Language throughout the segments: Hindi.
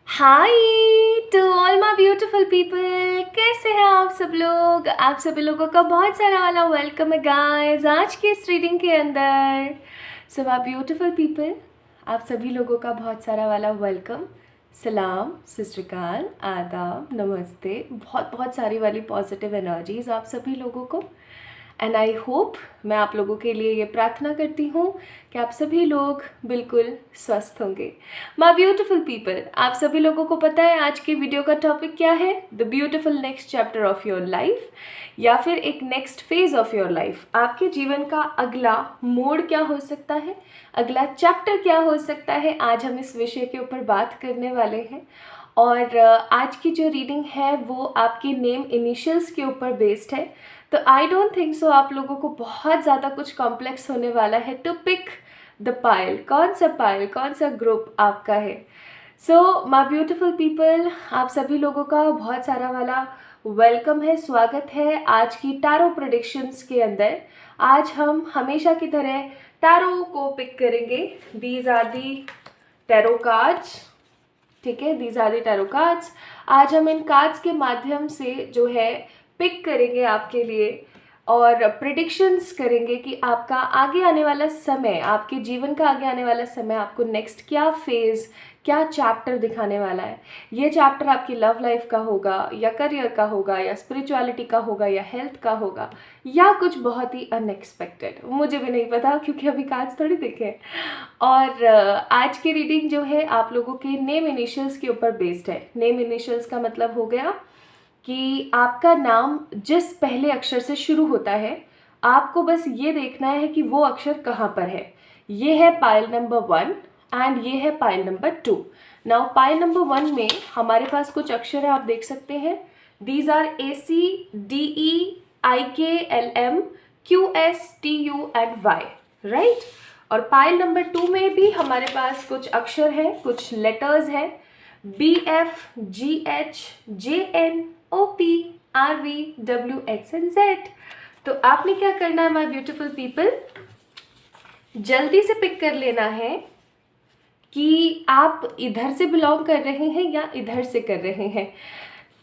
Hi to all my beautiful people. कैसे हैं आप सब लोग? आप सभी लोगों का बहुत सारा वाला वेलकम है गाइस आज की इस रीडिंग के अंदर। सो माय ब्यूटीफुल पीपल, आप सभी लोगों का बहुत सारा वाला वेलकम, सलाम, सत श्री अकाल, आदाब, नमस्ते, बहुत बहुत सारी वाली पॉजिटिव एनर्जीज आप सभी लोगों को। एंड आई होप, मैं आप लोगों के लिए ये प्रार्थना करती हूँ कि आप सभी लोग बिल्कुल स्वस्थ होंगे। माय ब्यूटीफुल पीपल, आप सभी लोगों को पता है आज की वीडियो का टॉपिक क्या है? The beautiful next chapter of your life, या फिर एक next phase of your life. आपके जीवन का अगला मोड़ क्या हो सकता है, अगला चैप्टर क्या हो सकता है, आज हम इस विषय के ऊपर बात करने वाले हैं। और आज की जो रीडिंग है वो आपके नेम इनिशियल्स के ऊपर बेस्ड है। तो आई डोंट थिंक सो आप लोगों को बहुत ज़्यादा कुछ कॉम्प्लेक्स होने वाला है टू पिक द पाइल, कौन सा ग्रुप आपका है। सो माय ब्यूटीफुल पीपल, आप सभी लोगों का बहुत सारा वाला वेलकम है, स्वागत है आज की टैरो प्रेडिक्शंस के अंदर। आज हम हमेशा की तरह टैरो को पिक करेंगे। These are the tarot cards, ठीक है, these are the tarot cards. आज हम इन कार्ड्स के माध्यम से जो है पिक करेंगे आपके लिए और प्रिडिक्शंस करेंगे कि आपका आगे आने वाला समय, आपके जीवन का आगे आने वाला समय आपको नेक्स्ट क्या फेज़, क्या चैप्टर दिखाने वाला है। ये चैप्टर आपकी लव लाइफ का होगा, या करियर का होगा, या स्पिरिचुअलिटी का होगा, या हेल्थ का होगा, या कुछ बहुत ही अनएक्सपेक्टेड। मुझे भी नहीं पता क्योंकि अभी कार्ड्स थोड़ी देखे हैं। और आज की रीडिंग जो है आप लोगों के नेम इनिशियल्स के ऊपर बेस्ड है। नेम इनिशियल्स का मतलब हो गया कि आपका नाम जिस पहले अक्षर से शुरू होता है, आपको बस ये देखना है कि वो अक्षर कहाँ पर है। ये है पाइल नंबर 1 एंड ये है pile number 2। Now pile number 1 में हमारे पास कुछ अक्षर है, आप देख सकते हैं। These are ACDEIKLMQSTU and Y, right. और पाइल नंबर 2 में भी हमारे पास कुछ अक्षर है, कुछ लेटर्स हैं। BFGHJNOPRVWXNZ। तो आपने क्या करना है माय ब्यूटीफुल पीपल, जल्दी से पिक कर लेना है कि आप इधर से बिलोंग कर रहे हैं या इधर से कर रहे हैं।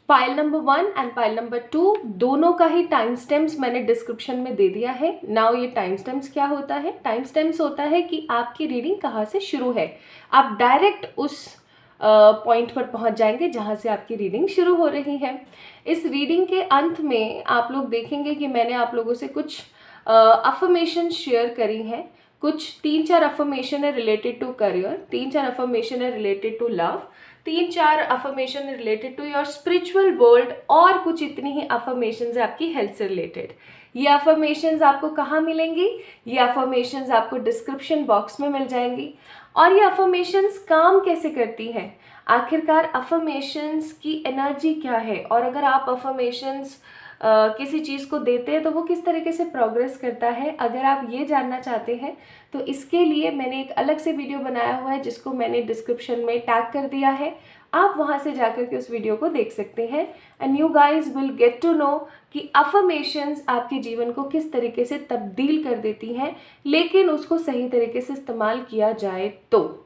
Pile number 1 and pile number 2 दोनों का ही टाइम स्टैम्प्स मैंने डिस्क्रिप्शन में दे दिया है। नाउ ये टाइम स्टैम्प्स क्या होता है? टाइम स्टैम्प्स होता है कि आपकी रीडिंग कहाँ से शुरू है। आप डायरेक्ट उस पॉइंट पर पहुंच जाएंगे जहां से आपकी रीडिंग शुरू हो रही है। इस रीडिंग के अंत में आप लोग देखेंगे कि मैंने आप लोगों से कुछ अफर्मेशन शेयर करी हैं। कुछ 3-4 अफर्मेशन है रिलेटेड टू करियर, 3-4 अफर्मेशन है रिलेटेड टू लव, 3-4 अफर्मेशन है related to your spiritual world, और कुछ इतनी ही अफर्मेशन है आपकी हेल्थ से रिलेटेड। ये अफर्मेशंस आपको कहाँ मिलेंगी? ये अफर्मेशंस आपको डिस्क्रिप्शन बॉक्स में मिल जाएंगी। और ये अफर्मेशंस काम कैसे करती हैं, आखिरकार अफर्मेशंस की एनर्जी क्या है, और अगर आप अफर्मेशंस किसी चीज़ को देते हैं तो वो किस तरीके से प्रोग्रेस करता है, अगर आप ये जानना चाहते हैं तो इसके लिए मैंने एक अलग से वीडियो बनाया हुआ है जिसको मैंने डिस्क्रिप्शन में टैग कर दिया है। आप वहाँ से जाकर के उस वीडियो को देख सकते हैं and you guys will get to know कि अफर्मेशंस आपके जीवन को किस तरीके से तब्दील कर देती हैं, लेकिन उसको सही तरीके से इस्तेमाल किया जाए तो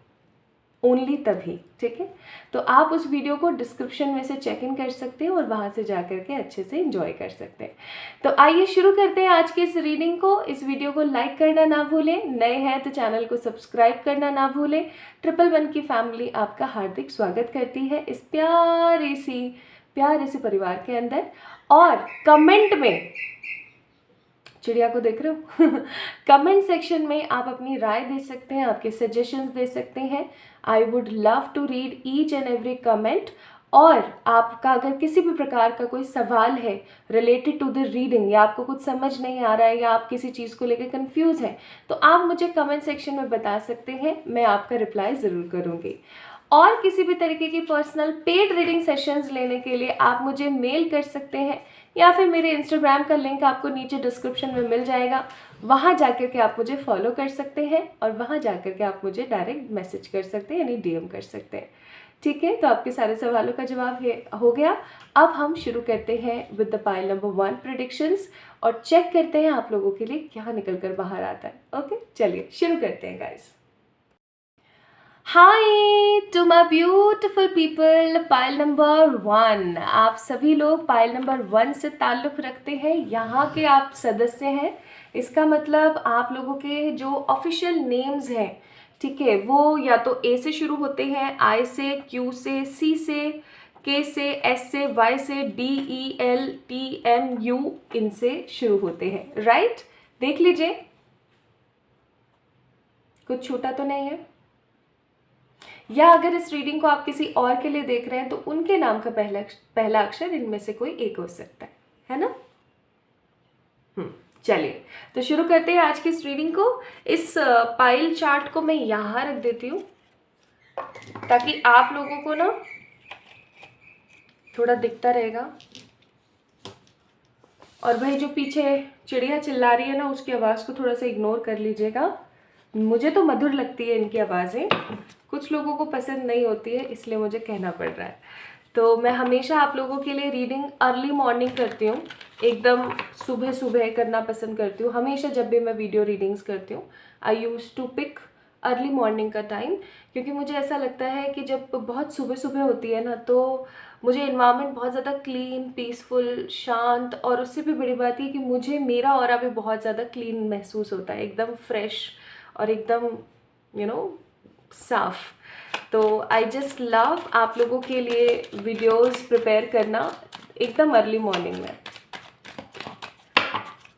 ओनली तभी, ठीक है। तो आप उस वीडियो को डिस्क्रिप्शन में से चेक इन कर सकते हैं और वहाँ से जा कर के अच्छे से एंजॉय कर सकते हैं। तो आइए शुरू करते हैं आज की इस रीडिंग को। इस वीडियो को लाइक करना ना भूलें, नए हैं तो चैनल को सब्सक्राइब करना ना भूलें। 111 की फैमिली आपका हार्दिक स्वागत करती है इस प्यारे से परिवार के अंदर। और कमेंट में, चिड़िया को देख रहे हो कमेंट सेक्शन में आप अपनी राय दे सकते हैं, आपके सजेशंस दे सकते हैं। I would love to read each and every comment. और आपका अगर किसी भी प्रकार का कोई सवाल है रिलेटेड टू द रीडिंग, या आपको कुछ समझ नहीं आ रहा है, या आप किसी चीज़ को लेकर कंफ्यूज हैं, तो आप मुझे कमेंट सेक्शन में बता सकते हैं, मैं आपका रिप्लाई ज़रूर करूँगी। और किसी भी तरीके की पर्सनल पेड रीडिंग सेशंस लेने के लिए आप मुझे मेल कर सकते हैं, या फिर मेरे इंस्टाग्राम का लिंक आपको नीचे डिस्क्रिप्शन में मिल जाएगा, वहाँ जाकर के आप मुझे फॉलो कर सकते हैं और वहाँ जाकर के आप मुझे डायरेक्ट मैसेज कर सकते हैं, यानी डीएम कर सकते हैं, ठीक है। तो आपके सारे सवालों का जवाब हो गया। अब हम शुरू करते हैं with the pile number 1 predictions और चेक करते हैं आप लोगों के लिए क्या निकल कर बाहर आता है। ओके, चलिए शुरू करते हैं guys. Hi to my beautiful people, pile number 1। आप सभी लोग पाइल नंबर 1 से ताल्लुक़ रखते हैं, यहाँ के आप सदस्य हैं। इसका मतलब आप लोगों के जो ऑफिशियल नेम्स हैं, ठीक है, वो या तो ए से शुरू होते हैं, आई से, क्यू से, सी से, के से, एस से, वाई से, D, E, L, T, M, U, इनसे शुरू होते हैं, राइट? देख लीजिए, कुछ छूटा तो नहीं है। या अगर इस रीडिंग को आप किसी और के लिए देख रहे हैं तो उनके नाम का पहला अक्षर इनमें से कोई एक हो सकता है ना? चलिए, तो शुरू करते हैं आज की इस रीडिंग को। इस पाइल चार्ट को मैं यहाँ रख देती हूँ ताकि आप लोगों को ना थोड़ा दिखता रहेगा। और भाई जो पीछे चिड़िया चिल्ला रही है ना, उसकी आवाज़ को थोड़ा सा इग्नोर कर लीजिएगा। मुझे तो मधुर लगती है इनकी आवाज़ें, कुछ लोगों को पसंद नहीं होती है, इसलिए मुझे कहना पड़ रहा है। तो मैं हमेशा आप लोगों के लिए रीडिंग अर्ली मॉर्निंग करती हूँ, एकदम सुबह सुबह करना पसंद करती हूँ। हमेशा जब भी मैं वीडियो रीडिंग्स करती हूँ, I use to pick early morning का टाइम, क्योंकि मुझे ऐसा लगता है कि जब बहुत सुबह सुबह होती है ना, तो मुझे इन्वायरमेंट बहुत ज़्यादा क्लीन, पीसफुल, शांत, और उससे भी बड़ी बात ये कि मुझे मेरा ऑरा भी बहुत ज़्यादा क्लीन महसूस होता है, एकदम फ्रेश और एकदम साफ। तो आई जस्ट लव आप लोगों के लिए वीडियोस प्रिपेयर करना एकदम अर्ली मॉर्निंग में।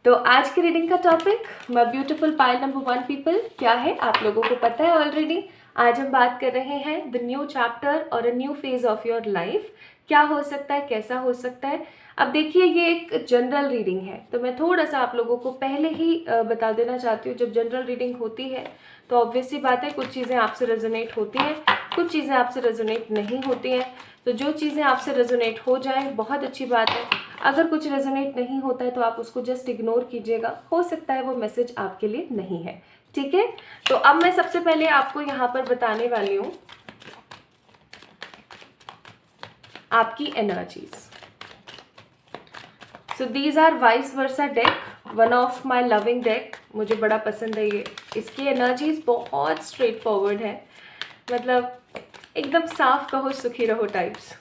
तो आज की रीडिंग का topic, my beautiful pile number 1 people, क्या है आप लोगों को पता है ऑलरेडी। आज हम बात कर रहे हैं द न्यू चैप्टर और a new phase of your life. क्या हो सकता है, कैसा हो सकता है। अब देखिए, ये एक जनरल रीडिंग है, तो मैं थोड़ा सा आप लोगों को पहले ही बता देना चाहती हूँ, जब जनरल रीडिंग होती है तो ऑब्वियस सी बात है, कुछ चीज़ें आपसे रेजोनेट होती हैं, कुछ चीज़ें आपसे रेजोनेट नहीं होती हैं। तो जो चीज़ें आपसे रेजोनेट हो जाएं बहुत अच्छी बात है, अगर कुछ रेजोनेट नहीं होता है तो आप उसको जस्ट इग्नोर कीजिएगा, हो सकता है वो मैसेज आपके लिए नहीं है, ठीक है। तो अब मैं सबसे पहले आपको यहाँ पर बताने वाली हूँ आपकी energies. So these are vice versa deck, one of my loving deck, मुझे बड़ा पसंद है ये। इसकी एनर्जीज बहुत स्ट्रेट फॉरवर्ड है, मतलब एकदम साफ कहो सुखी रहो टाइप्स।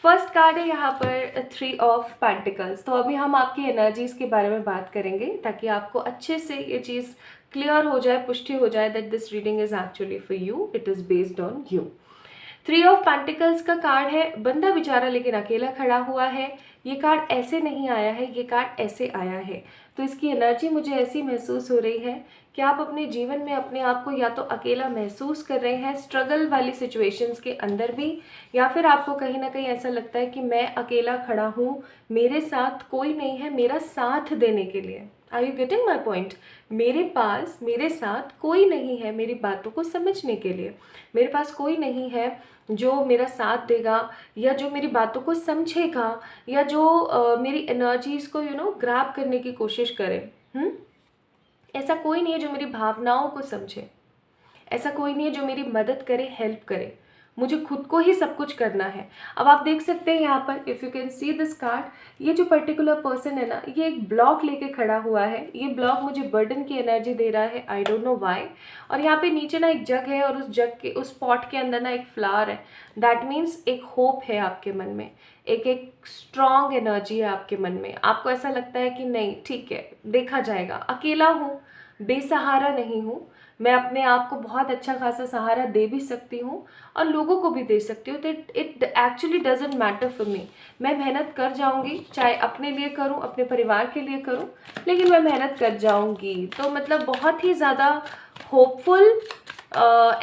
फर्स्ट कार्ड है यहाँ पर 3 ऑफ पेंटिकल्स। तो अभी हम आपकी एनर्जीज के बारे में बात करेंगे ताकि आपको अच्छे से ये चीज़ क्लियर हो जाए, पुष्टि हो जाए that this reading is actually for you, it is based on you. 3 of pentacles का कार्ड है, बंदा बेचारा लेकिन अकेला खड़ा हुआ है। ये कार्ड ऐसे नहीं आया है, ये कार्ड ऐसे आया है। तो इसकी एनर्जी मुझे ऐसी महसूस हो रही है कि आप अपने जीवन में अपने आप को या तो अकेला महसूस कर रहे हैं स्ट्रगल वाली सिचुएशंस के अंदर भी, या फिर आपको कहीं ना कहीं ऐसा लगता है कि मैं अकेला खड़ा हूँ, मेरे साथ कोई नहीं है मेरा साथ देने के लिए। Are you getting my point? मेरे पास, मेरे साथ कोई नहीं है मेरी बातों को समझने के लिए, मेरे पास कोई नहीं है जो मेरा साथ देगा, या जो मेरी बातों को समझेगा, या जो मेरी एनर्जीज़ को ग्रैब करने की कोशिश करे। ऐसा कोई नहीं है जो मेरी भावनाओं को समझे, ऐसा कोई नहीं है जो मेरी मदद करे, हेल्प करे। मुझे खुद को ही सब कुछ करना है। अब आप देख सकते हैं यहाँ पर, if you can see this card, ये जो पर्टिकुलर पर्सन है ना, ये एक ब्लॉक लेके खड़ा हुआ है। ये ब्लॉक मुझे बर्डन की एनर्जी दे रहा है, आई डोंट नो व्हाई। और यहाँ पे नीचे ना एक जग है, और उस जग के, उस पॉट के अंदर ना एक फ्लावर है। दैट मीन्स एक होप है आपके मन में, एक स्ट्रॉन्ग एनर्जी है आपके मन में। आपको ऐसा लगता है कि नहीं ठीक है, देखा जाएगा, अकेला हूँ, बेसहारा नहीं हूँ, मैं अपने आप को बहुत अच्छा खासा सहारा दे भी सकती हूँ और लोगों को भी दे सकती हूँ। तो it actually doesn't matter for me. मैं मेहनत कर जाऊँगी, चाहे अपने लिए करूँ, अपने परिवार के लिए करूँ, लेकिन मैं मेहनत कर जाऊँगी। तो मतलब बहुत ही ज़्यादा होपफुल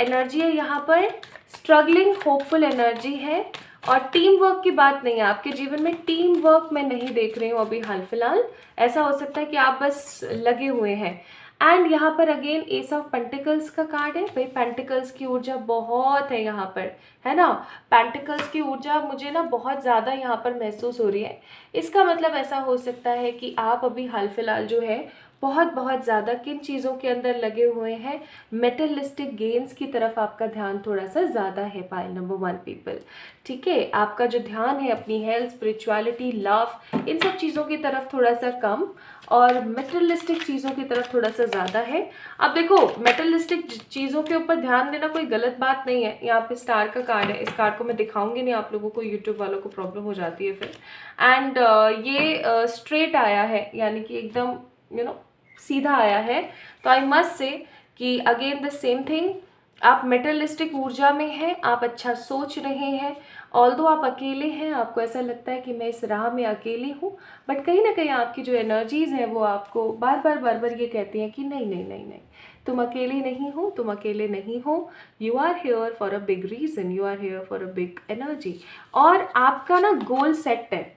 एनर्जी है यहाँ पर, स्ट्रगलिंग होपफुल एनर्जी है। और टीम वर्क की बात नहीं है, आपके जीवन में टीम वर्क मैं नहीं देख रही हूँ अभी हाल फिलहाल। ऐसा हो सकता है कि आप बस लगे हुए हैं। एंड यहाँ पर अगेन एस ऑफ पेंटिकल्स का कार्ड है। भाई पेंटिकल्स की ऊर्जा बहुत है यहाँ पर, है ना। पेंटिकल्स की ऊर्जा मुझे ना बहुत ज़्यादा यहाँ पर महसूस हो रही है। इसका मतलब ऐसा हो सकता है कि आप अभी हाल फिलहाल जो है बहुत ज़्यादा किन चीज़ों के अंदर लगे हुए हैं, मेटलिस्टिक गेन्स की तरफ आपका ध्यान थोड़ा सा ज़्यादा है पाइल नंबर 1 पीपल, ठीक है। आपका जो ध्यान है अपनी हेल्थ, स्पिरिचुअलिटी, लव, इन सब चीज़ों की तरफ थोड़ा सा कम, और मेटेरियलिस्टिक चीज़ों की तरफ थोड़ा सा ज़्यादा है। अब देखो, मेटेरियलिस्टिक चीज़ों के ऊपर ध्यान देना कोई गलत बात नहीं है। यहाँ पे स्टार का कार्ड है, इस कार्ड को मैं दिखाऊंगी नहीं आप लोगों को, यूट्यूब वालों को प्रॉब्लम हो जाती है फिर। एंड ये स्ट्रेट आया है, यानी कि एकदम सीधा आया है। तो आई मस्ट से कि अगेन द सेम थिंग, आप मेटेरियलिस्टिक ऊर्जा में हैं, आप अच्छा सोच रहे हैं। ऑल्दो आप अकेले हैं, आपको ऐसा लगता है कि मैं इस राह में अकेली हूँ, बट कहीं ना कहीं आपकी जो एनर्जीज़ हैं वो आपको बार बार ये कहती हैं कि नहीं नहीं नहीं नहीं, तुम अकेले नहीं हो, तुम अकेले नहीं हो। You are here for a big reason, you are here for a big energy. और आपका ना गोल सेट है।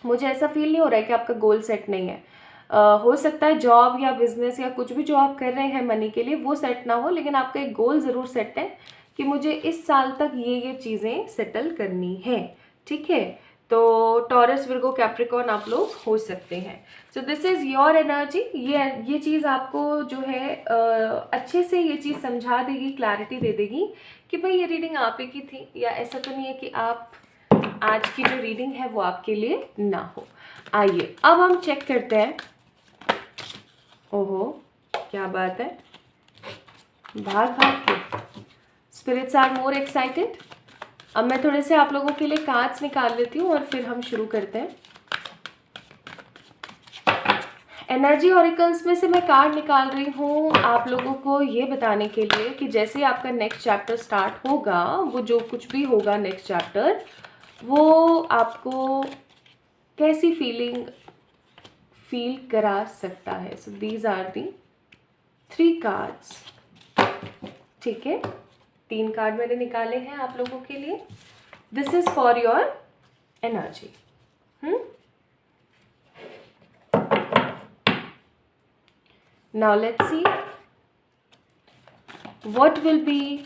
मुझे ऐसा फील नहीं हो रहा है कि आपका गोल सेट नहीं है। हो सकता है जॉब या बिजनेस या कुछ भी जो आप कर रहे हैं मनी के लिए वो सेट ना हो, लेकिन आपका एक गोल ज़रूर सेट है कि मुझे इस साल तक ये चीज़ें सेटल करनी है। ठीक है, तो टॉरस, विर्गो, कैप्रिकॉर्न आप लोग हो सकते हैं। So this is your energy. ये चीज़ आपको जो है अच्छे से ये चीज़ समझा देगी, क्लैरिटी दे देगी कि भाई ये रीडिंग आप ही की थी, या ऐसा तो नहीं है कि आप आज की जो रीडिंग है वो आपके लिए ना हो। आइए अब हम चेक करते हैं। ओहो, क्या बात है, भाग भाग के स्पिरिट्स आर मोर एक्साइटेड। अब मैं थोड़े से आप लोगों के लिए कार्ड्स निकाल लेती हूँ और फिर हम शुरू करते हैं। एनर्जी ऑरिकल्स में से मैं कार्ड निकाल रही हूँ आप लोगों को ये बताने के लिए कि जैसे ही आपका नेक्स्ट चैप्टर स्टार्ट होगा, वो जो कुछ भी होगा नेक्स्ट चैप्टर, वो आपको कैसी फीलिंग फील करा सकता है। So these are the 3 cards. ठीक है, 3 कार्ड मैंने निकाले हैं आप लोगों के लिए। This is for your energy. Now let's see what will be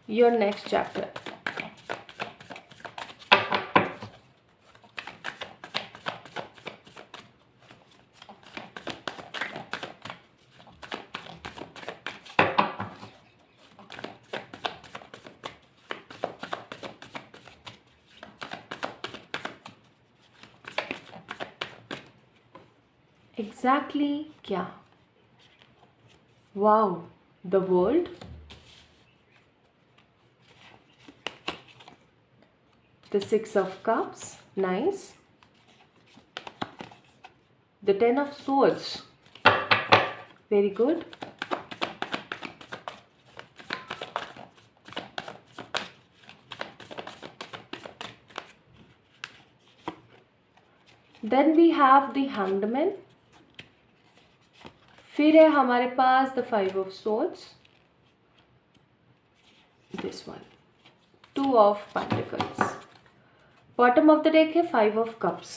your next chapter. Exactly क्या? Wow, the world, the 6 of cups, nice, the 10 of swords, very good, then we have the hanged man, फिर है हमारे पास the 5 of swords, this one 2 of pentacles, bottom of the deck है 5 ऑफ कप्स।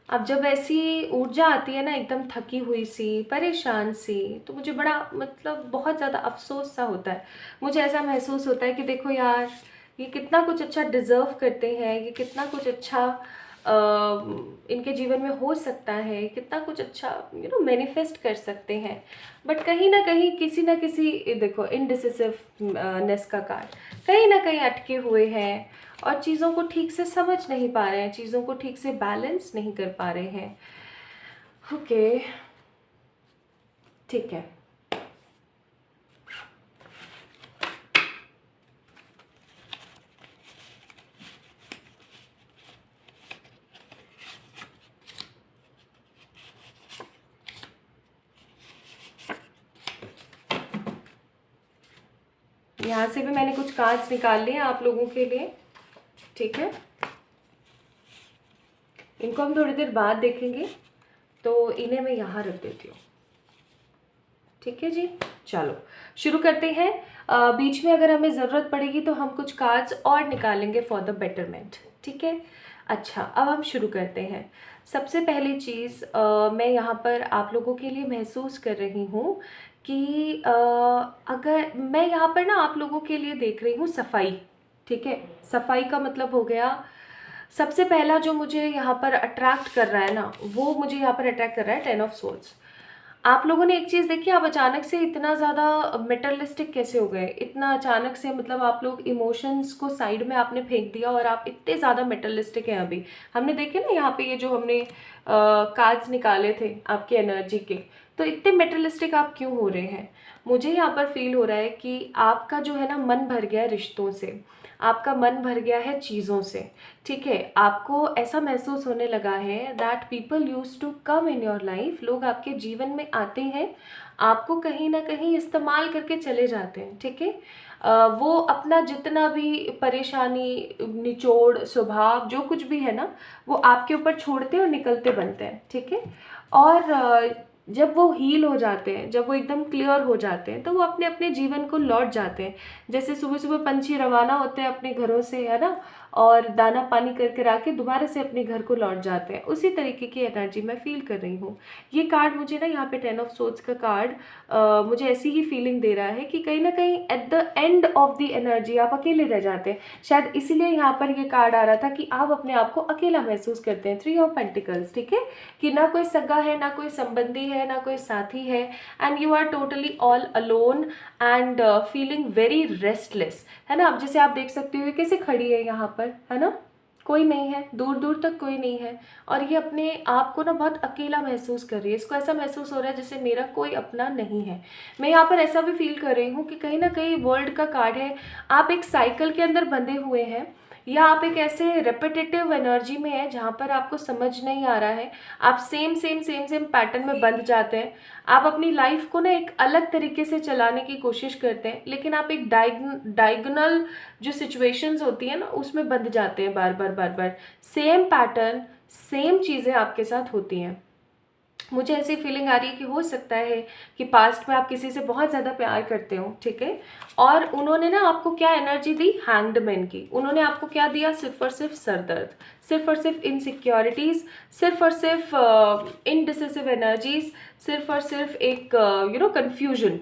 अब जब ऐसी ऊर्जा आती है ना, एकदम थकी हुई सी, परेशान सी, तो मुझे बड़ा बहुत ज़्यादा अफसोस सा होता है। मुझे ऐसा महसूस होता है कि देखो यार, ये कितना कुछ अच्छा डिज़र्व करते हैं, ये कितना कुछ अच्छा इनके जीवन में हो सकता है, कितना कुछ अच्छा मैनिफेस्ट कर सकते हैं, बट कहीं ना कहीं किसी ना किसी, देखो इनडिसिसिवनेस का कार्ड, कहीं ना कहीं अटके हुए हैं और चीज़ों को ठीक से समझ नहीं पा रहे हैं, चीज़ों को ठीक से बैलेंस नहीं कर पा रहे हैं। ओके, ठीक है, यहाँ से भी मैंने कुछ कार्ड्स निकाल लिए आप लोगों के लिए। ठीक है, इनको हम थोड़ी देर बाद देखेंगे, तो इन्हें मैं यहाँ रख देती हूँ। ठीक है जी, चलो शुरू करते हैं। बीच में अगर हमें ज़रूरत पड़ेगी तो हम कुछ कार्ड्स और निकालेंगे फॉर द बेटरमेंट। ठीक है, अच्छा अब हम शुरू करते हैं। सबसे पहली चीज़ मैं यहाँ पर आप लोगों के लिए महसूस कर रही हूँ कि अगर मैं यहाँ पर ना आप लोगों के लिए देख रही हूँ सफाई। ठीक है, सफाई का मतलब हो गया, सबसे पहला जो मुझे यहाँ पर अट्रैक्ट कर रहा है ना, वो मुझे यहाँ पर अट्रैक्ट कर रहा है 10 ऑफ सोर्ड्स। आप लोगों ने एक चीज़ देखी, आप अचानक से इतना ज़्यादा मेटलिस्टिक कैसे हो गए, इतना अचानक से, मतलब आप लोग इमोशंस को साइड में आपने फेंक दिया और आप इतने ज़्यादा मेटलिस्टिक हैं अभी। हमने देखे ना यहाँ पे ये जो हमने कार्ड्स निकाले थे आपके एनर्जी के, तो इतने मेटलिस्टिक आप क्यों हो रहे हैं? मुझे यहाँ पर फील हो रहा है कि आपका जो है ना मन भर गया है रिश्तों से, आपका मन भर गया है चीज़ों से, ठीक है। आपको ऐसा महसूस होने लगा है that people use to come in your life, लोग आपके जीवन में आते हैं, आपको कहीं ना कहीं इस्तेमाल करके चले जाते हैं, ठीक है। वो अपना जितना भी परेशानी, निचोड़, स्वभाव, जो कुछ भी है ना, वो आपके ऊपर छोड़ते हैं और निकलते बनते हैं, ठीक है। और जब वो हील हो जाते हैं, जब वो एकदम क्लियर हो जाते हैं, तो वो अपने अपने जीवन को लौट जाते हैं। जैसे सुबह सुबह पंछी रवाना होते हैं अपने घरों से, है ना, और दाना पानी करके आके दोबारा से अपने घर को लौट जाते हैं, उसी तरीके की एनर्जी मैं फील कर रही हूँ। ये कार्ड मुझे ना यहाँ पे 10 ऑफ सोर्ड्स का कार्ड मुझे ऐसी ही फीलिंग दे रहा है कि कहीं ना कहीं at the end of the energy आप अकेले रह जाते हैं। शायद इसीलिए यहाँ पर ये कार्ड आ रहा था कि आप अपने आप को अकेला महसूस करते हैं। 3 ऑफ पेंटिकल्स, ठीक है, कि ना कोई सगा है, ना कोई संबंधी है, ना कोई साथी है, and you are totally all alone and feeling very restless, है ना। अब जैसे आप देख सकते हो कैसे खड़ी है यहाँ पर, है ना, कोई नहीं है, दूर दूर तक कोई नहीं है, और ये अपने आप को ना बहुत अकेला महसूस कर रही है। इसको ऐसा महसूस हो रहा है जैसे मेरा कोई अपना नहीं है। मैं यहाँ पर ऐसा भी फील कर रही हूँ कि कहीं ना कहीं वर्ल्ड का कार्ड है, आप एक साइकिल के अंदर बंधे हुए हैं, या आप एक ऐसे रेपिटेटिव एनर्जी में है जहाँ पर आपको समझ नहीं आ रहा है, आप same same same same pattern में बंध जाते हैं। आप अपनी लाइफ को ना एक अलग तरीके से चलाने की कोशिश करते हैं, लेकिन आप एक डायगोनल जो सिचुएशंस होती है ना, उसमें बंध जाते हैं, बार बार बार बार सेम पैटर्न, सेम चीज़ें आपके साथ होती हैं। मुझे ऐसी फीलिंग आ रही है कि हो सकता है कि पास्ट में आप किसी से बहुत ज़्यादा प्यार करते हो, ठीक है, और उन्होंने ना आपको क्या एनर्जी दी, हैंग्ड मैन की। उन्होंने आपको क्या दिया, सिर्फ और सिर्फ सरदर्द, सिर्फ और सिर्फ इनसिक्योरिटीज़, सिर्फ और सिर्फ इनडिसिसिव एनर्जीज, सिर्फ और सिर्फ एक कन्फ्यूजन।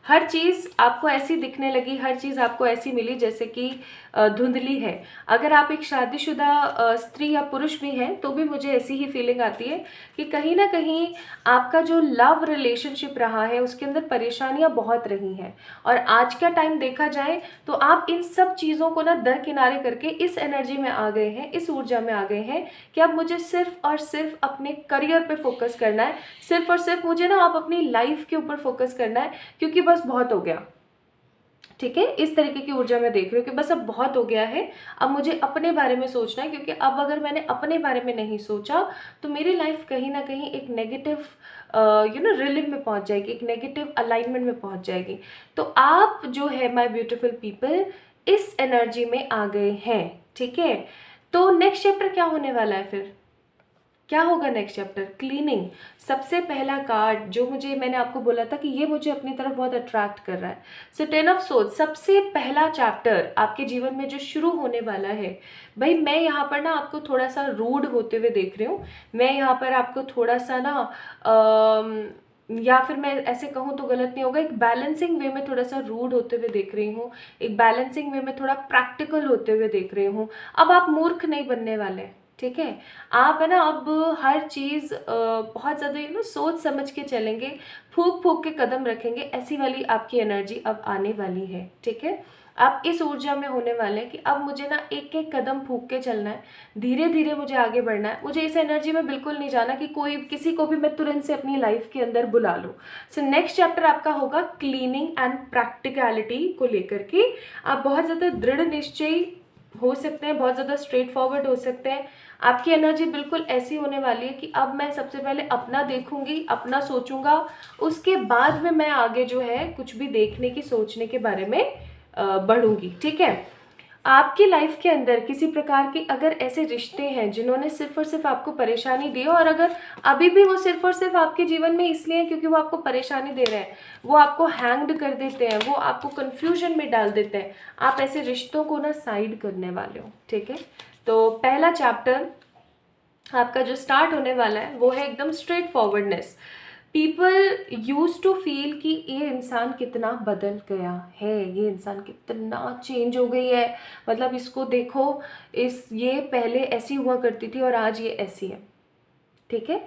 हर चीज़ आपको ऐसी दिखने लगी, हर चीज़ आपको ऐसी मिली जैसे कि धुंधली है। अगर आप एक शादीशुदा स्त्री या पुरुष भी हैं तो भी मुझे ऐसी ही फीलिंग आती है कि कहीं ना कहीं आपका जो लव रिलेशनशिप रहा है उसके अंदर परेशानियां बहुत रही हैं, और आज का टाइम देखा जाए तो आप इन सब चीज़ों को ना दरकिनारे करके इस एनर्जी में आ गए हैं, इस ऊर्जा में आ गए हैं कि अब मुझे सिर्फ और सिर्फ अपने करियर पे फोकस करना है, सिर्फ और सिर्फ मुझे ना अब अपनी लाइफ के ऊपर फोकस करना है, क्योंकि बस बहुत हो गया, ठीक है। इस तरीके की ऊर्जा में देख रही हूँ कि बस अब बहुत हो गया है, अब मुझे अपने बारे में सोचना है, क्योंकि अब अगर मैंने अपने बारे में नहीं सोचा तो मेरी लाइफ कहीं ना कहीं एक नेगेटिव रिलिम में पहुंच जाएगी, एक नेगेटिव अलाइनमेंट में पहुंच जाएगी। तो आप जो है माय ब्यूटीफुल पीपल इस एनर्जी में आ गए हैं, ठीक है। तो नेक्स्ट चैप्टर क्या होने वाला है, फिर क्या होगा नेक्स्ट चैप्टर, क्लीनिंग। सबसे पहला कार्ड जो मैंने आपको बोला था कि ये मुझे अपनी तरफ बहुत अट्रैक्ट कर रहा है, सो 10 ऑफ सोर्ड्स, सबसे पहला चैप्टर आपके जीवन में जो शुरू होने वाला है। भाई मैं यहाँ पर ना आपको थोड़ा सा रूड होते हुए देख रही हूँ, मैं यहाँ पर आपको थोड़ा सा ना या फिर मैं ऐसे कहूँ तो गलत नहीं होगा, एक बैलेंसिंग वे में थोड़ा सा रूड होते हुए देख रही हूँ, एक बैलेंसिंग वे में थोड़ा प्रैक्टिकल होते हुए देख रही हूँ। अब आप मूर्ख नहीं बनने वाले, ठीक है। आप है ना अब हर चीज़ बहुत ज़्यादा सोच समझ के चलेंगे, फूक फूक के कदम रखेंगे, ऐसी वाली आपकी एनर्जी अब आने वाली है, ठीक है। आप इस ऊर्जा में होने वाले हैं कि अब मुझे ना एक एक कदम फूक के चलना है, धीरे धीरे मुझे आगे बढ़ना है। मुझे इस एनर्जी में बिल्कुल नहीं जाना कि कोई किसी को भी मैं तुरंत से अपनी लाइफ के अंदर बुला लूँ। सो नेक्स्ट चैप्टर आपका होगा क्लीनिंग एंड प्रैक्टिकलिटी को लेकर के। आप बहुत ज़्यादा दृढ़ निश्चयी हो सकते हैं, बहुत ज़्यादा स्ट्रेट फॉरवर्ड हो सकते हैं। आपकी एनर्जी बिल्कुल ऐसी होने वाली है कि अब मैं सबसे पहले अपना देखूंगी, अपना सोचूंगा, उसके बाद में मैं आगे जो है कुछ भी देखने की, सोचने के बारे में बढ़ूंगी, ठीक है। आपकी लाइफ के अंदर किसी प्रकार के अगर ऐसे रिश्ते हैं जिन्होंने सिर्फ और सिर्फ आपको परेशानी दी, और अगर अभी भी वो सिर्फ और सिर्फ आपके जीवन में इसलिए है क्योंकि वो आपको परेशानी दे रहे हैं, वो आपको हैंग्ड कर देते हैं, वो आपको कंफ्यूजन में डाल देते हैं, आप ऐसे रिश्तों को ना साइड करने वाले हो, ठीक है। तो पहला चैप्टर आपका जो स्टार्ट होने वाला है वो है एकदम straight forwardness. People use to feel कि ये इंसान कितना बदल गया है, ये इंसान कितना चेंज हो गई है, मतलब इसको देखो, ये पहले ऐसी हुआ करती थी और आज ये ऐसी है, ठीक है।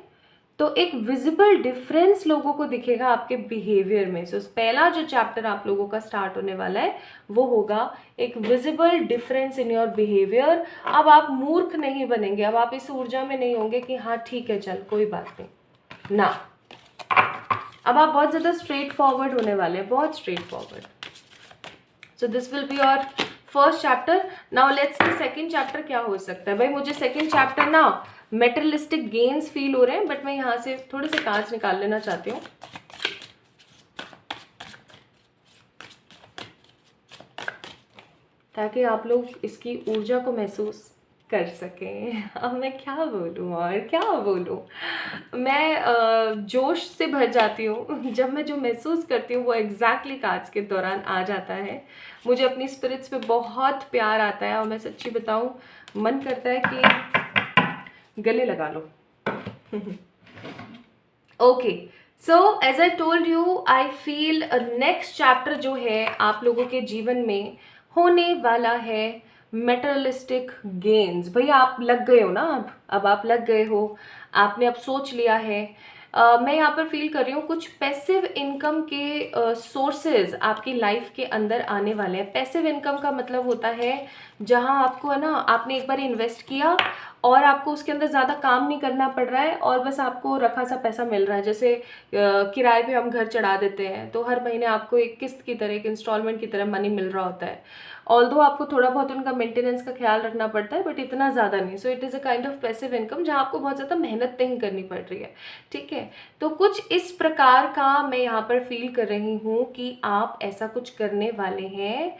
तो एक विजिबल डिफरेंस लोगों को दिखेगा आपके बिहेवियर में। सो पहला जो चैप्टर आप लोगों का स्टार्ट होने वाला है वो होगा एक visible difference in your behaviour. अब आप मूर्ख नहीं बनेंगे, अब आप इस ऊर्जा में नहीं होंगे कि हाँ ठीक है चल कोई बात नहीं ना, अब आप बहुत ज़्यादा स्ट्रेट फॉरवर्ड होने वाले हैं, बहुत straight forward. So this will be your first chapter. Now let's C second chapter क्या हो सकता है। भाई मुझे सेकंड चैप्टर ना मेटेरियलिस्टिक गेन्स फील हो रहे हैं, बट मैं यहाँ से थोड़े से कांच निकाल लेना चाहती हूँ ताकि आप लोग इसकी ऊर्जा को महसूस कर सकें। अब मैं क्या बोलूँ और क्या बोलूँ, मैं जोश से भर जाती हूँ जब मैं जो महसूस करती हूँ वो एग्जैक्टली काज के दौरान आ जाता है। मुझे अपनी स्पिरिट्स पे बहुत प्यार आता है और मैं सच्ची बताऊँ मन करता है कि गले लगा लो। Okay, so as I told you I feel next chapter जो है आप लोगों के जीवन में होने वाला है मेटेरियलिस्टिक गेन्स। भैया आप लग गए हो ना, अब आप लग गए हो, आपने अब सोच लिया है। मैं यहाँ पर फील कर रही हूँ कुछ पैसिव इनकम के सोर्सेज आपकी लाइफ के अंदर आने वाले हैं। पैसिव इनकम का मतलब होता है जहाँ आपको है ना, आपने एक बार इन्वेस्ट किया और आपको उसके अंदर ज़्यादा काम नहीं करना पड़ रहा है और बस आपको रखा सा पैसा मिल रहा है। जैसे किराए पे हम घर चढ़ा देते हैं तो हर महीने आपको एक किस्त की तरह, एक इंस्टॉलमेंट की तरह मनी मिल रहा होता है। ऑल्दो आपको थोड़ा बहुत उनका मेंटेनेंस का ख्याल रखना पड़ता है बट इतना ज़्यादा नहीं। So it is a kind of passive income जहाँ आपको बहुत ज़्यादा मेहनत नहीं करनी पड़ रही है, ठीक है। तो कुछ इस प्रकार का मैं यहाँ पर फील कर रही हूँ कि आप ऐसा कुछ करने वाले हैं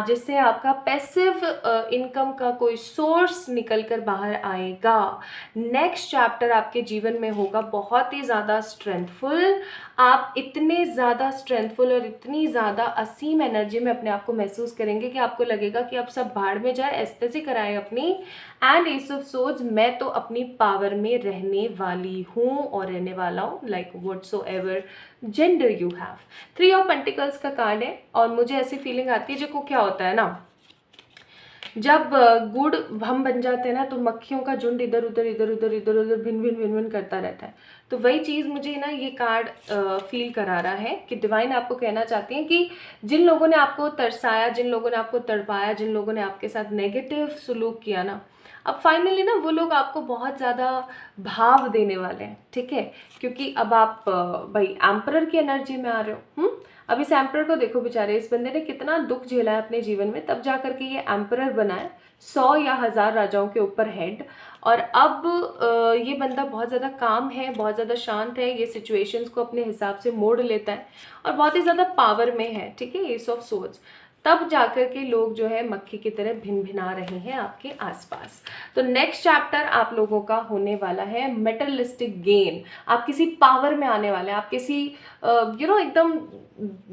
जिससे आपका पैसिव इनकम का कोई सोर्स निकल कर बाहर आएगा। नेक्स्ट चैप्टर आपके जीवन में होगा बहुत ही ज़्यादा स्ट्रेंथफुल। आप इतने ज़्यादा स्ट्रेंथफुल और इतनी ज़्यादा असीम एनर्जी में अपने आप को महसूस करेंगे कि आपको लगेगा कि अब सब भाड़ में जाए, एस्थेसी कराएं अपनी। एंड एस ऑफ सोर्ड्स, मैं तो अपनी पावर में रहने वाली हूँ और रहने वाला हूँ, like whatsoever gender you have. 3 of pentacles का कार्ड है और मुझे ऐसी फीलिंग आती है जो क्या होता है ना, जब गुड़ हम बन जाते हैं ना तो मक्खियों का झुंड इधर उधर इधर उधर इधर उधर भिन भिन भिन भिन करता रहता है। तो वही चीज़ मुझे ना ये कार्ड फील करा रहा है कि डिवाइन आपको कहना चाहती हैं कि जिन लोगों ने आपको तरसाया, जिन लोगों ने आपको तड़पाया, जिन लोगों ने आपके साथ नेगेटिव सलूक किया ना, अब फाइनली ना वो लोग आपको बहुत ज़्यादा भाव देने वाले हैं, ठीक है। क्योंकि अब आप भाई एम्परर की एनर्जी में आ रहे हो। अब इस एम्परर को देखो बेचारे, इस बंदे ने कितना दुख झेला है अपने जीवन में, तब जा करके ये एम्परर बना है, 100 या 1000 राजाओं के ऊपर हेड। और अब ये बंदा बहुत ज़्यादा काम है, बहुत ज़्यादा शांत है, ये सिचुएशंस को अपने हिसाब से मोड़ लेता है और बहुत ही ज़्यादा पावर में है, ठीक है, एस ऑफ सोर्ड्स। तब जाकर के लोग जो है मक्खी की तरह भिन भिना रहे हैं आपके आसपास। तो नेक्स्ट चैप्टर आप लोगों का होने वाला है मेटेरियलिस्टिक गेन। आप किसी पावर में आने वाले हैं, आप किसी एकदम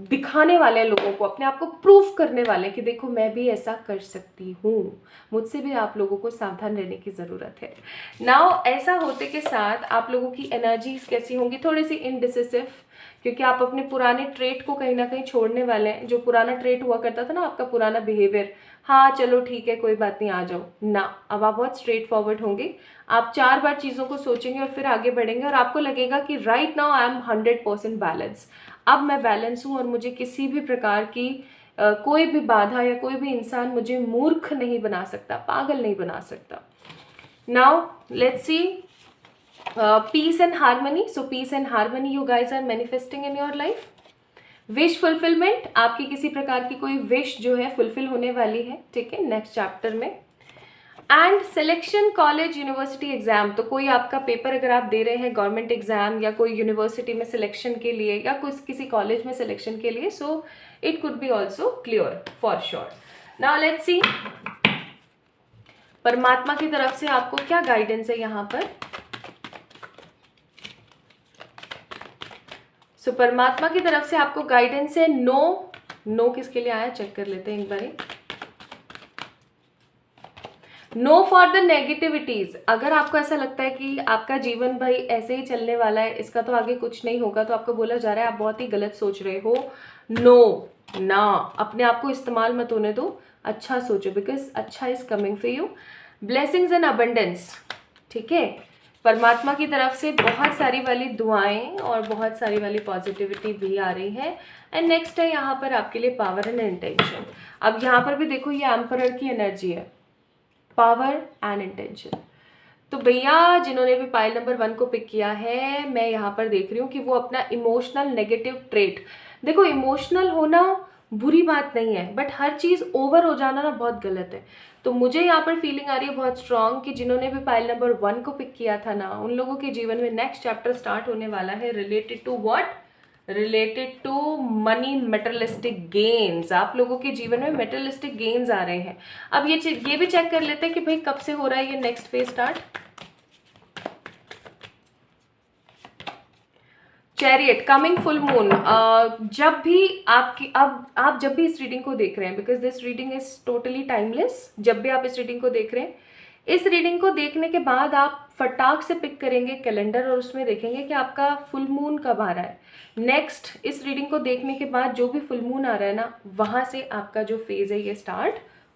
दिखाने वाले हैं लोगों को, अपने आप को प्रूफ करने वाले हैं कि देखो मैं भी ऐसा कर सकती हूँ। मुझसे भी आप लोगों को सावधान रहने की ज़रूरत है। नाउ ऐसा होते के साथ आप लोगों की एनर्जीज कैसी होंगी, थोड़ी सी इनडिसिसिव, क्योंकि आप अपने पुराने ट्रेट को कहीं ना कहीं छोड़ने वाले हैं। जो पुराना ट्रेट हुआ करता था ना, आपका पुराना बिहेवियर, हाँ चलो ठीक है कोई बात नहीं आ जाओ ना, अब आप बहुत स्ट्रेट फॉरवर्ड होंगे। आप 4 बार चीज़ों को सोचेंगे और फिर आगे बढ़ेंगे और आपको लगेगा कि right now I am 100% balance. अब मैं बैलेंस हूँ और मुझे किसी भी प्रकार की कोई भी बाधा या कोई भी इंसान मुझे मूर्ख नहीं बना सकता, पागल नहीं बना सकता। Now let's C peace and harmony. So peace and harmony you guys are manifesting in your life. Wish fulfilment, आपकी किसी प्रकार की कोई विश जो है फुलफिल होने वाली है, ठीक है, नेक्स्ट चैप्टर में। And selection college university exam, तो कोई आपका पेपर अगर आप दे रहे हैं गवर्नमेंट एग्जाम या कोई यूनिवर्सिटी में सिलेक्शन के लिए या कुछ किसी कॉलेज में सिलेक्शन के लिए, so it could be also clear for sure. Now let's सी परमात्मा की तरफ से आपको क्या गाइडेंस है यहाँ पर। सो परमात्मा की तरफ से आपको गाइडेंस है नो किसके लिए आया चेक कर लेते हैं एक बारी। No for the negativities. अगर आपको ऐसा लगता है कि आपका जीवन भाई ऐसे ही चलने वाला है, इसका तो आगे कुछ नहीं होगा, तो आपको बोला जा रहा है आप बहुत ही गलत सोच रहे हो। नो ना, अपने आप को इस्तेमाल मत होने दो, अच्छा सोचो, बिकॉज अच्छा is coming for you. Blessings and abundance, ठीक है, परमात्मा की तरफ से बहुत सारी वाली दुआएं और बहुत सारी वाली पॉजिटिविटी भी आ रही है। एंड नेक्स्ट है यहाँ पर आपके लिए पावर एंड इंटेंशन। अब यहाँ पर भी देखो ये एम्परर की एनर्जी है, पावर एंड इंटेंशन। तो भैया जिन्होंने भी पाइल नंबर 1 को पिक किया है, मैं यहाँ पर देख रही हूँ कि वो अपना इमोशनल नेगेटिव ट्रेट, देखो इमोशनल होना बुरी बात नहीं है, बट हर चीज़ ओवर हो जाना ना बहुत गलत है। तो मुझे यहाँ पर फीलिंग आ रही है बहुत स्ट्रांग कि जिन्होंने भी पाइल नंबर 1 को पिक किया था ना, उन लोगों के जीवन में नेक्स्ट चैप्टर स्टार्ट होने वाला है related to what, related to money, materialistic gains. आप लोगों के जीवन में मेटेरियलिस्टिक गेन्स आ रहे हैं। अब ये भी चेक कर लेते हैं कि भाई कब से हो रहा है ये next phase start. Chariot, coming full moon. जब भी आपकी, अब आप जब भी इस रीडिंग को देख रहे हैं, because this reading is totally timeless, जब भी आप इस रीडिंग को देख रहे हैं, इस रीडिंग को देखने के बाद आप फटाक से पिक करेंगे कैलेंडर और उसमें देखेंगे कि आपका फुल मून कब आ रहा है। नेक्स्ट इस रीडिंग को देखने के बाद जो भी फुल मून आ रहा है ना, वहाँ से आपका जो फेज है ये स्टार्ट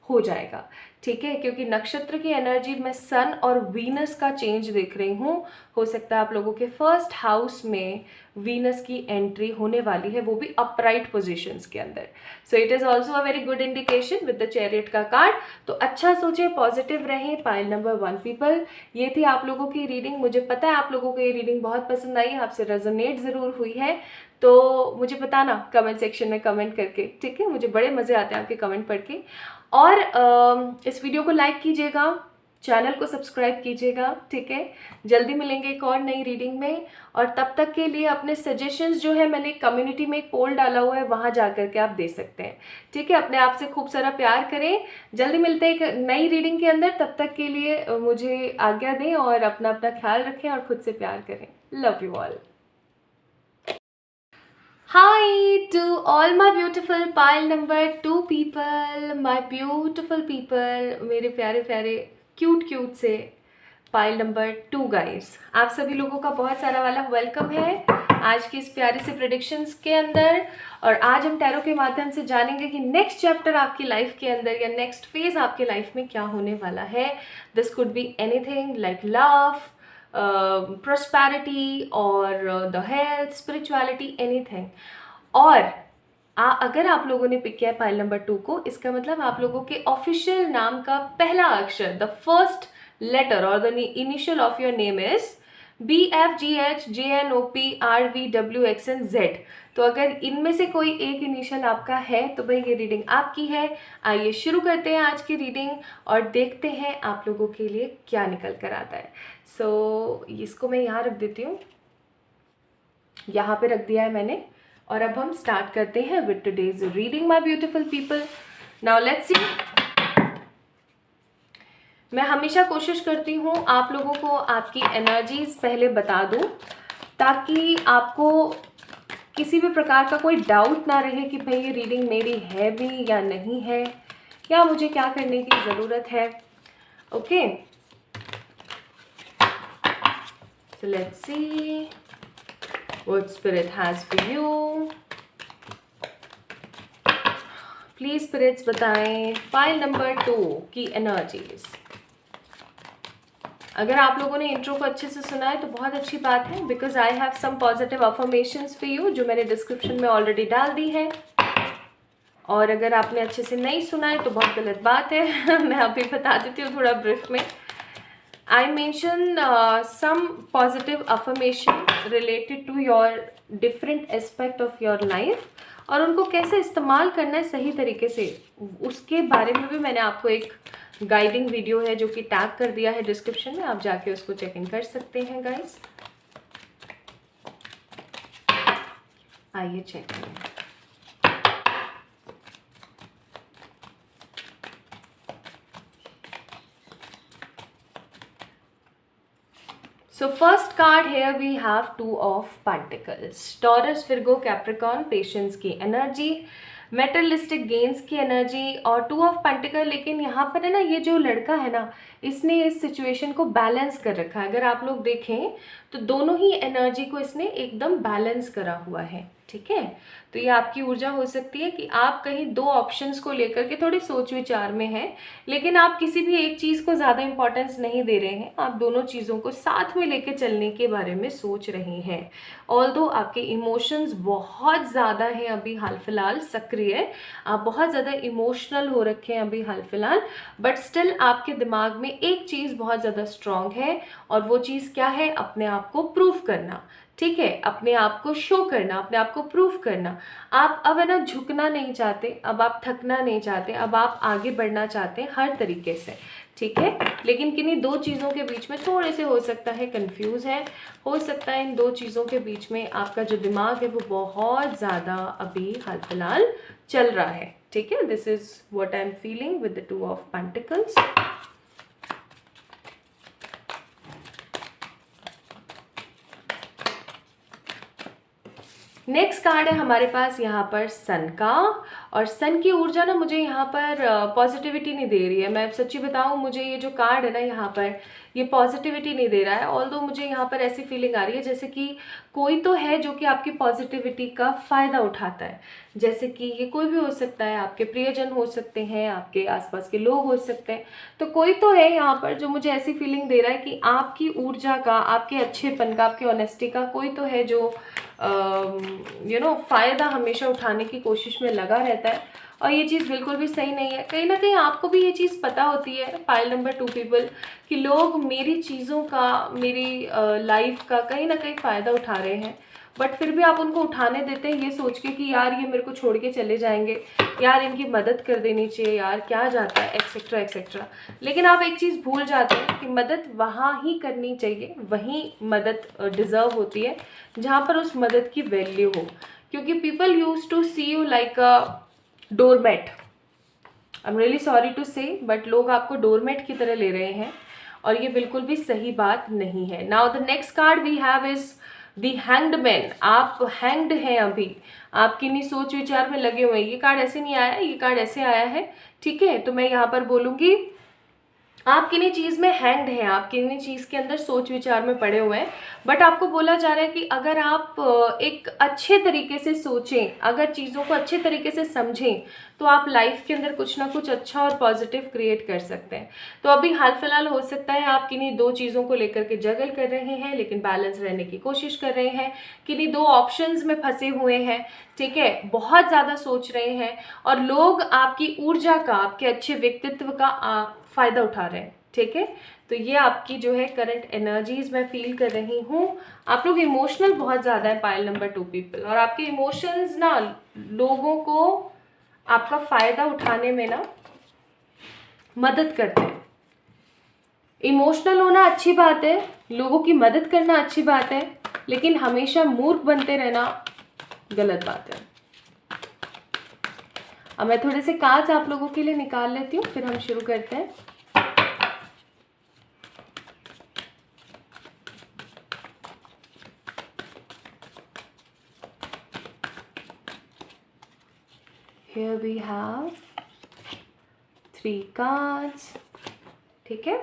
हो जाएगा, ठीक है। क्योंकि नक्षत्र की एनर्जी में सन और वीनस का चेंज देख रही हूँ। हो सकता है आप लोगों के फर्स्ट हाउस में वीनस की एंट्री होने वाली है, वो भी अपराइट पोजीशंस के अंदर। So it is also a very good indication with the chariot का कार्ड। तो अच्छा सोचिए, पॉजिटिव रहें पाइल नंबर 1 पीपल। ये थी आप लोगों की रीडिंग। मुझे पता है आप लोगों को ये रीडिंग बहुत पसंद आई, आपसे रेजोनेट ज़रूर हुई है, तो मुझे बताना कमेंट सेक्शन में कमेंट करके, ठीक है। मुझे बड़े मज़े आते हैं आपके कमेंट पढ़ के। और इस वीडियो को लाइक कीजिएगा, चैनल को सब्सक्राइब कीजिएगा, ठीक है। जल्दी मिलेंगे एक और नई रीडिंग में, और तब तक के लिए अपने सजेशंस जो है, मैंने कम्युनिटी में एक पोल डाला हुआ है, वहाँ जा कर के आप दे सकते हैं, ठीक है। अपने आप से खूब सारा प्यार करें। जल्दी मिलते हैं एक नई रीडिंग के अंदर, तब तक के लिए मुझे आज्ञा दें और अपना अपना ख्याल रखें और खुद से प्यार करें। Love you all. Hi to all my beautiful pile number 2 people, my beautiful people, मेरे प्यारे प्यारे क्यूट से पाइल नंबर 2 गाइस। आप सभी लोगों का बहुत सारा वाला वेलकम है आज की इस प्यारे से प्रेडिक्शंस के अंदर। और आज हम टैरो के माध्यम से जानेंगे कि नेक्स्ट चैप्टर आपकी लाइफ के अंदर या नेक्स्ट फेज आपके लाइफ में क्या होने वाला है। This could be anything like love, prosperity और the health, spirituality, anything। और अगर आप लोगों ने पिक किया है पाइल नंबर 2 को, इसका मतलब आप लोगों के ऑफिशियल नाम का पहला अक्षर, द फर्स्ट लेटर और the initial of your name is BFGHJNOPRVWXNZ। तो अगर इनमें से कोई एक इनिशियल आपका है तो भाई ये रीडिंग आपकी है। आइए शुरू करते हैं आज की रीडिंग और देखते हैं आप लोगों के लिए क्या निकल कर आता है। सो इसको मैं यहाँ रख देती हूँ, यहाँ पे रख दिया है मैंने। और अब हम स्टार्ट करते हैं with today's reading my beautiful people. Now let's सी। मैं हमेशा कोशिश करती हूँ आप लोगों को आपकी एनर्जीज पहले बता दूँ, ताकि आपको किसी भी प्रकार का कोई डाउट ना रहे कि भाई ये रीडिंग मेरी है भी या नहीं है, या मुझे क्या करने की ज़रूरत है। Okay, so let's see what spirit has for you. Please spirits बताएं पाइल नंबर 2 की एनर्जीज। अगर आप लोगों ने इंट्रो को अच्छे से सुना है तो बहुत अच्छी बात है, because I have some positive affirmations for you जो मैंने डिस्क्रिप्शन में ऑलरेडी डाल दी है। और अगर आपने अच्छे से नहीं सुना है तो बहुत गलत बात है। मैं अभी बता देती हूँ थोड़ा ब्रीफ में। I mention some positive affirmation related to your different aspect of your life, और उनको कैसे इस्तेमाल करना है सही तरीके से, उसके बारे में भी मैंने आपको एक गाइडिंग वीडियो है जो कि टैग कर दिया है डिस्क्रिप्शन में, आप जाके उसको चेक इन कर सकते हैं गाइस। आइए चेक करें। So first card here we have 2 of Pentacles, Taurus, Virgo, Capricorn, Patience की एनर्जी, मेटेरियलिस्टिक गेन्स की एनर्जी और 2 ऑफ पेंटिकल। लेकिन यहाँ पर है ना, ये जो लड़का है ना, इसने इस सिचुएशन को बैलेंस कर रखा है। अगर आप लोग देखें तो दोनों ही एनर्जी को इसने एकदम बैलेंस करा हुआ है, ठीक है। तो ये आपकी ऊर्जा हो सकती है कि आप कहीं दो ऑप्शंस को लेकर के थोड़े सोच विचार में हैं, लेकिन आप किसी भी एक चीज़ को ज़्यादा इंपॉर्टेंस नहीं दे रहे हैं, आप दोनों चीज़ों को साथ में लेके चलने के बारे में सोच रहे हैं। ऑल्दो आपके इमोशंस बहुत ज़्यादा हैं अभी हाल फिलहाल सक्रिय, आप बहुत ज़्यादा इमोशनल हो रखे हैं अभी हाल फिलहाल, बट स्टिल आपके दिमाग में एक चीज़ बहुत ज़्यादा स्ट्रांग है, और वो चीज़ क्या है? अपने आप को प्रूव करना, ठीक है, अपने आप को शो करना, अपने आप को प्रूव करना। आप अब है ना झुकना नहीं चाहते, अब आप थकना नहीं चाहते, अब आप आगे बढ़ना चाहते हैं हर तरीके से, ठीक है। लेकिन किन्हीं दो चीज़ों के बीच में थोड़े से हो सकता है कंफ्यूज है, हो सकता है इन दो चीज़ों के बीच में आपका जो दिमाग है वो बहुत ज़्यादा अभी हाल फिलहाल चल रहा है, ठीक है। This is what I am feeling with the 2 of pentacles. Next card है हमारे पास यहाँ पर सन का, और सन की ऊर्जा ना मुझे यहाँ पर पॉजिटिविटी नहीं दे रही है। मैं सच्ची बताऊँ, मुझे ये जो कार्ड है ना यहाँ पर ये पॉजिटिविटी नहीं दे रहा है। ऑल्दो मुझे यहाँ पर ऐसी फीलिंग आ रही है जैसे कि कोई तो है जो कि आपकी पॉजिटिविटी का फ़ायदा उठाता है। जैसे कि ये कोई भी हो सकता है, आपके प्रियजन हो सकते हैं, आपके आसपास के लोग हो सकते हैं। तो कोई तो है यहाँ पर जो मुझे ऐसी फीलिंग दे रहा है कि आपकी ऊर्जा का, आपके अच्छेपन का, आपकी ऑनेस्टी का कोई तो है जो फ़ायदा हमेशा उठाने की कोशिश में लगा रहता है। और ये चीज़ बिल्कुल भी सही नहीं है। कहीं ना कहीं आपको भी ये चीज़ पता होती है, पाइल नंबर 2 पीपल, कि लोग मेरी चीज़ों का, मेरी लाइफ का कहीं ना कहीं फ़ायदा उठा रहे हैं, बट फिर भी आप उनको उठाने देते हैं ये सोच के कि यार ये मेरे को छोड़ के चले जाएंगे, यार इनकी मदद कर देनी चाहिए, यार क्या जाता है, एक्सेट्रा एक्सेट्रा। लेकिन आप एक चीज़ भूल जाते हैं कि मदद वहाँ ही करनी चाहिए, वहीं मदद डिज़र्व होती है जहाँ पर उस मदद की वैल्यू हो। क्योंकि people use to see you like a doormat, I am really sorry to say, but लोग आपको डोरमेट की तरह ले रहे हैं, और ये बिल्कुल भी सही बात नहीं है। Now the next card we have is the hanged man. आप हैंग्ड हैं अभी, आप किन्हीं सोच विचार में लगे हुए हैं। ये कार्ड ऐसे नहीं आया, ये कार्ड ऐसे आया है, ठीक है। तो मैं यहाँ पर बोलूँगी आप किन्हीं चीज़ में हैंग्ड हैं, आप किन्हीं चीज़ के अंदर सोच विचार में पड़े हुए हैं, बट आपको बोला जा रहा है कि अगर आप एक अच्छे तरीके से सोचें, अगर चीज़ों को अच्छे तरीके से समझें, तो आप लाइफ के अंदर कुछ ना कुछ अच्छा और पॉजिटिव क्रिएट कर सकते हैं। तो अभी हाल फिलहाल हो सकता है आप किन्हीं दो चीज़ों को लेकर के जगल कर रहे हैं, लेकिन बैलेंस रहने की कोशिश कर रहे हैं, किन्हीं दो ऑप्शंस में फंसे हुए हैं, ठीक है, बहुत ज़्यादा सोच रहे हैं, और लोग आपकी ऊर्जा का, आपके अच्छे व्यक्तित्व का फ़ायदा उठा रहे हैं, ठीक है। तो ये आपकी जो है करंट एनर्जीज मैं फील कर रही हूँ। आप लोग इमोशनल बहुत ज़्यादा है, पाइल नंबर 2 पीपल, और आपके इमोशंस ना लोगों को आपका फ़ायदा उठाने में ना मदद करते हैं। इमोशनल होना अच्छी बात है, लोगों की मदद करना अच्छी बात है, लेकिन हमेशा मूर्ख बनते रहना गलत बात है। अब मैं थोड़े से कार्ड्स आप लोगों के लिए निकाल लेती हूँ, फिर हम शुरू करते हैं। Here we have 3 cards, ठीक है।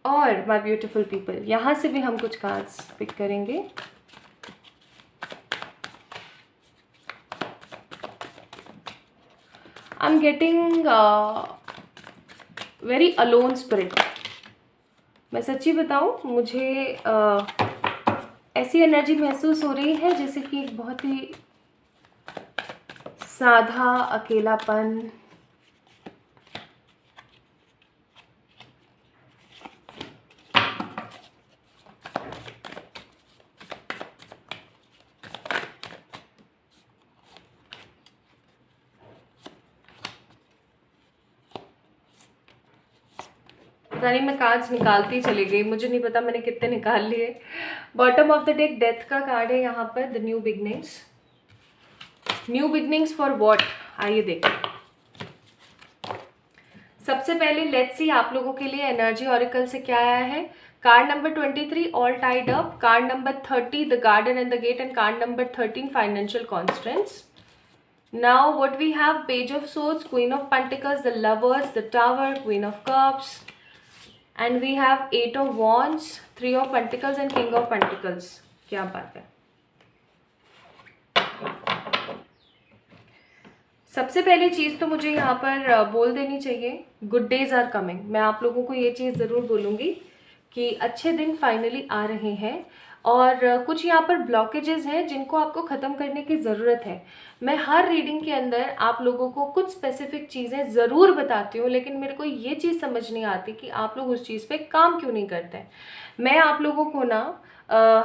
और माय ब्यूटीफुल पीपल, यहाँ से भी हम कुछ कार्ड्स पिक करेंगे। आई am getting very alone spirit. मैं सच्ची बताऊँ, मुझे ऐसी एनर्जी महसूस हो रही है जैसे कि एक बहुत ही साधा अकेलापन, पता नहीं मैं कार्ड्स निकालती चली गई, मुझे नहीं पता मैंने कितने निकाल लिए। Bottom of the deck death का कार्ड है यहाँ पर, the new beginnings. New beginnings for what, आइए देखें। सबसे पहले लेट्स सी आप लोगों के लिए एनर्जी ऑरिकल से क्या आया है। Card number 23 all tied up, card number 30 the garden and the gate, and card number 13 financial constraints. Now what we have, page of swords, queen of pentacles, the lovers, the tower, queen of cups, and we have 8 of wands, 3 of pentacles and king of pentacles. क्या बात है। सबसे पहली चीज़ तो मुझे यहाँ पर बोल देनी चाहिए, गुड डेज आर कमिंग। मैं आप लोगों को ये चीज़ ज़रूर बोलूँगी कि अच्छे दिन फाइनली आ रहे हैं, और कुछ यहाँ पर ब्लॉकेजेस हैं जिनको आपको ख़त्म करने की ज़रूरत है। मैं हर रीडिंग के अंदर आप लोगों को कुछ स्पेसिफिक चीज़ें ज़रूर बताती हूँ, लेकिन मेरे को ये चीज़ समझ नहीं आती कि आप लोग उस चीज़ पे काम क्यों नहीं करते। मैं आप लोगों को ना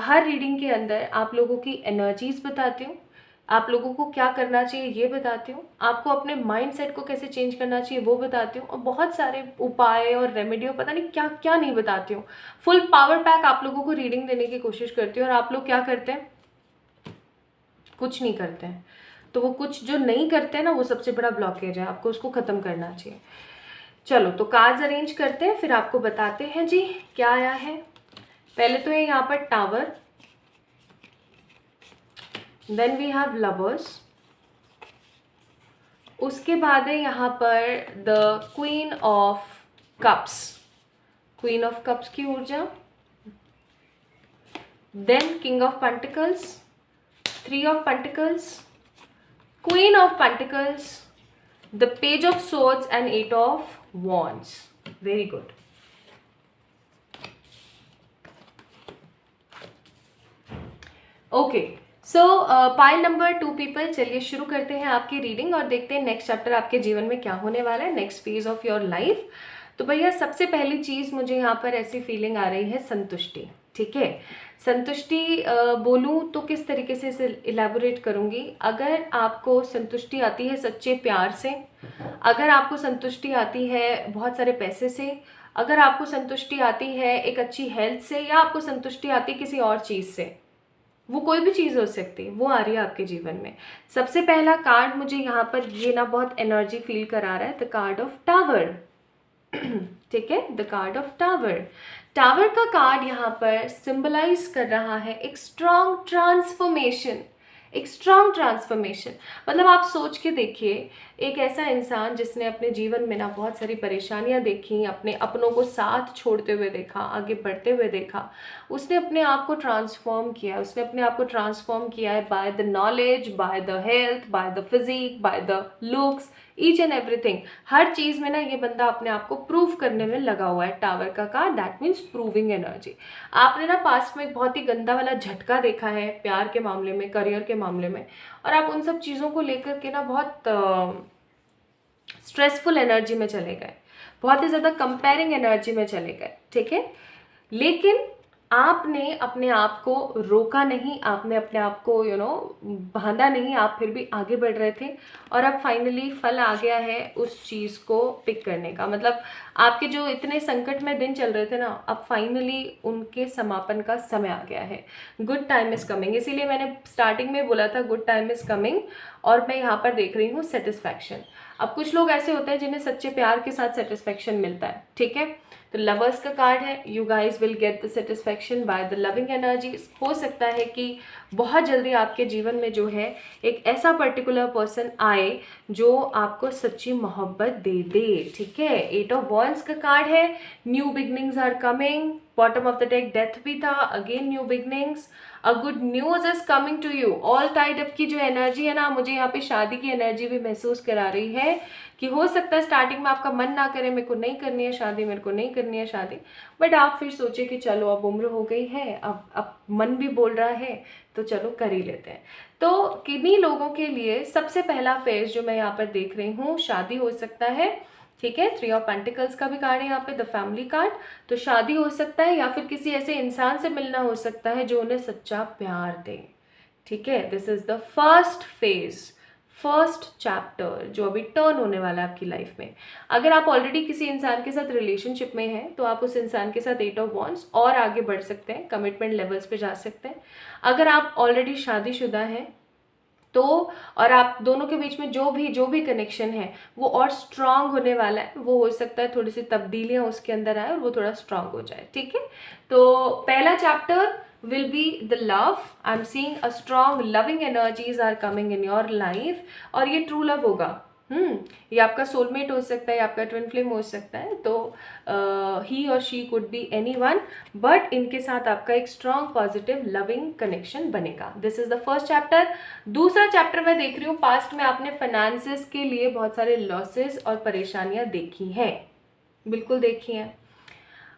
हर रीडिंग के अंदर आप लोगों की एनर्जीज़ बताती हूँ, आप लोगों को क्या करना चाहिए ये बताती हूँ, आपको अपने माइंडसेट को कैसे चेंज करना चाहिए वो बताती हूँ, और बहुत सारे उपाय और रेमेडी और पता नहीं क्या क्या नहीं बताती हूँ। फुल पावर पैक आप लोगों को रीडिंग देने की कोशिश करती हूँ, और आप लोग क्या करते हैं, कुछ नहीं करते हैं। तो वो कुछ जो नहीं करते हैं ना, वो सबसे बड़ा ब्लॉकेज है, आपको उसको ख़त्म करना चाहिए। चलो तो कार्ड्स अरेंज करते हैं, फिर आपको बताते हैं जी क्या आया है। पहले तो है यहाँ पर tower, then we have lovers, उसके बाद है यहाँ पर the queen of cups, queen of cups की ऊर्जा, then king of pentacles, 3 of pentacles, queen of pentacles, the page of swords and 8 of wands। Very good. Okay, so pile number 2 people, चलिए शुरू करते हैं आपकी रीडिंग और देखते हैं नेक्स्ट चैप्टर आपके जीवन में क्या होने वाला है, next phase of your life. तो भैया सबसे पहली चीज़ मुझे यहाँ पर ऐसी फीलिंग आ रही है संतुष्टि। ठीक है, संतुष्टि बोलूँ तो किस तरीके से इसे इलेबोरेट करूँगी। अगर आपको संतुष्टि आती है सच्चे प्यार से, अगर आपको संतुष्टि आती है बहुत सारे पैसे से, अगर आपको संतुष्टि आती है एक अच्छी हेल्थ से, या आपको संतुष्टि आती है किसी और चीज़ से, वो कोई भी चीज़ हो सकती है, वो आ रही है आपके जीवन में। सबसे पहला कार्ड मुझे यहाँ पर ये ना बहुत एनर्जी फील करा रहा है, द कार्ड ऑफ टावर। ठीक है, the card of tower. Tower का कार्ड यहाँ पर सिंबलाइज कर रहा है एक स्ट्रॉन्ग ट्रांसफॉर्मेशन, एक स्ट्रॉन्ग ट्रांसफॉर्मेशन। मतलब आप सोच के देखिए, एक ऐसा इंसान जिसने अपने जीवन में ना बहुत सारी परेशानियां देखी, अपने अपनों को साथ छोड़ते हुए देखा, आगे बढ़ते हुए देखा, उसने अपने आप को ट्रांसफॉर्म किया, उसने अपने आप को ट्रांसफॉर्म किया है by the knowledge, by the health, by the physique, by the looks, each and everything. हर चीज़ में ना ये बंदा अपने आप को प्रूव करने में लगा हुआ है। टावर का card that means proving energy. आपने ना पास्ट में एक बहुत ही गंदा वाला झटका देखा है प्यार के मामले में, करियर के मामले में, और आप उन सब चीज़ों को लेकर के ना बहुत स्ट्रेसफुल एनर्जी में चले गए, बहुत ही ज़्यादा कंपेयरिंग एनर्जी में चले गए। ठीक है, लेकिन आपने अपने आप को रोका नहीं, आपने अपने आप को बांधा नहीं, आप फिर भी आगे बढ़ रहे थे, और अब फाइनली फल आ गया है उस चीज़ को पिक करने का। मतलब आपके जो इतने संकट में दिन चल रहे थे ना, अब फाइनली उनके समापन का समय आ गया है। गुड टाइम इज़ कमिंग, इसीलिए मैंने स्टार्टिंग में बोला था गुड टाइम इज़ कमिंग, और मैं यहाँ पर देख रही हूँ सेटिस्फैक्शन। अब कुछ लोग ऐसे होते हैं जिन्हें सच्चे प्यार के साथ सेटिस्फैक्शन मिलता है। ठीक है, तो लवर्स का कार्ड है, you guys will get the satisfaction by the loving energies. हो सकता है कि बहुत जल्दी आपके जीवन में जो है एक ऐसा पर्टिकुलर पर्सन आए जो आपको सच्ची मोहब्बत दे दे। ठीक है, 8 ऑफ वॉन्ड्स का कार्ड है, new beginnings are coming. Bottom of the deck death भी था, again new beginnings, a good news is coming to you. All tied up की जो एनर्जी है ना, मुझे यहाँ पे शादी की एनर्जी भी महसूस करा रही है कि हो सकता है स्टार्टिंग में आपका मन ना करे, मेरे को नहीं करनी है शादी, मेरे को नहीं करनी है शादी, बट आप फिर सोचे कि चलो अब उम्र हो गई है, अब मन भी बोल रहा है, तो चलो कर ही लेते हैं। तो किन्हीं लोगों के लिए सबसे पहला फेज जो मैं यहाँ पर देख रही हूँ, शादी हो सकता है। ठीक है, 3 ऑफ पेंटिकल्स का भी कार्ड है यहाँ पे, द फैमिली कार्ड। तो शादी हो सकता है, या फिर किसी ऐसे इंसान से मिलना हो सकता है जो उन्हें सच्चा प्यार दे। ठीक है, this is the first phase, first chapter जो अभी टर्न होने वाला है आपकी लाइफ में। अगर आप ऑलरेडी किसी इंसान के साथ रिलेशनशिप में हैं तो आप उस इंसान के साथ 8 ऑफ वॉन्ड्स और आगे बढ़ सकते हैं, कमिटमेंट लेवल्स पे जा सकते हैं। अगर आप ऑलरेडी शादीशुदा हैं तो, और आप दोनों के बीच में जो भी कनेक्शन है वो और स्ट्रांग होने वाला है। वो हो सकता है थोड़ी सी तब्दीलियां उसके अंदर आए और वो थोड़ा स्ट्रांग हो जाए। ठीक है, तो पहला chapter will be the love. I'm seeing a strong loving energies are coming in your life, और ये ट्रू लव होगा। ये आपका सोलमेट हो सकता है, आपका ट्विन फ्लेम हो सकता है, तो ही और she could be anyone, but इनके साथ आपका एक स्ट्रॉन्ग पॉजिटिव लविंग कनेक्शन बनेगा। This is the first chapter. दूसरा चैप्टर मैं देख रही हूँ, पास्ट में आपने फाइनेंसेस के लिए बहुत सारे लॉसेस और परेशानियां देखी हैं, बिल्कुल देखी हैं।